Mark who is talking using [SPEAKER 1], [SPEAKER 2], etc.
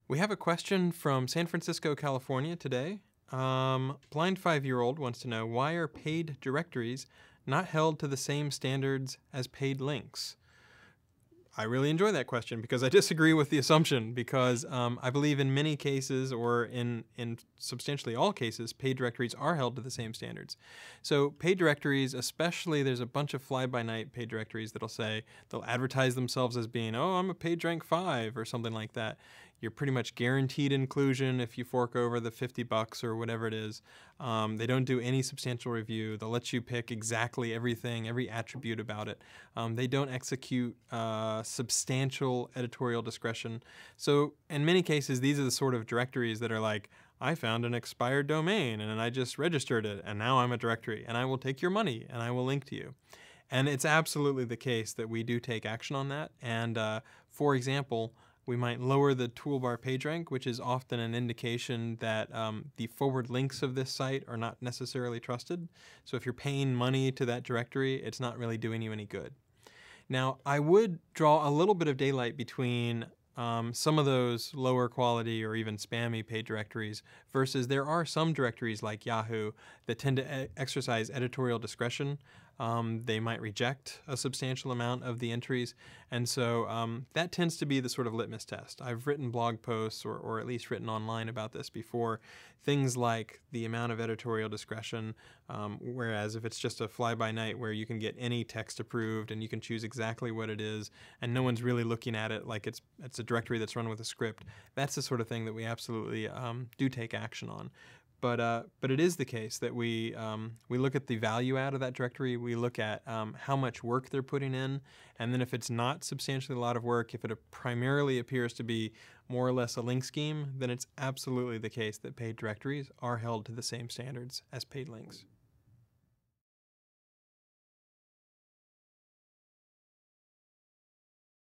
[SPEAKER 1] We have a question from San Francisco, California today. Blind 5-year-old wants to know, why are paid directories not held to the same standards as paid links? I really enjoy that question because I disagree with the assumption, because I believe in many cases, or in substantially all cases, paid directories are held to the same standards. So paid directories, especially, there's a bunch of fly-by-night paid directories that'll say, they'll advertise themselves as being, oh, I'm a PageRank 5 or something like that. You're pretty much guaranteed inclusion if you fork over the $50 or whatever it is. They don't do any substantial review. They'll let you pick exactly everything, every attribute about it. They don't execute substantial editorial discretion. So in many cases, these are the sort of directories that are like, I found an expired domain and I just registered it and now I'm a directory and I will take your money and I will link to you. And it's absolutely the case that we do take action on that. And for example, we might lower the toolbar PageRank, which is often an indication that the forward links of this site are not necessarily trusted. So if you're paying money to that directory, it's not really doing you any good. Now, I would draw a little bit of daylight between some of those lower quality or even spammy paid directories versus there are some directories like Yahoo that tend to exercise editorial discretion. They might reject a substantial amount of the entries, and so that tends to be the sort of litmus test. I've written blog posts, or at least written online about this before, things like the amount of editorial discretion, whereas if it's just a fly-by-night where you can get any text approved and you can choose exactly what it is, and no one's really looking at it like it's a directory that's run with a script, that's the sort of thing that we absolutely do take action on. But it is the case that we look at the value add of that directory. We look at how much work they're putting in, and then if it's not substantially a lot of work, if it primarily appears to be more or less a link scheme, then it's absolutely the case that paid directories are held to the same standards as paid links.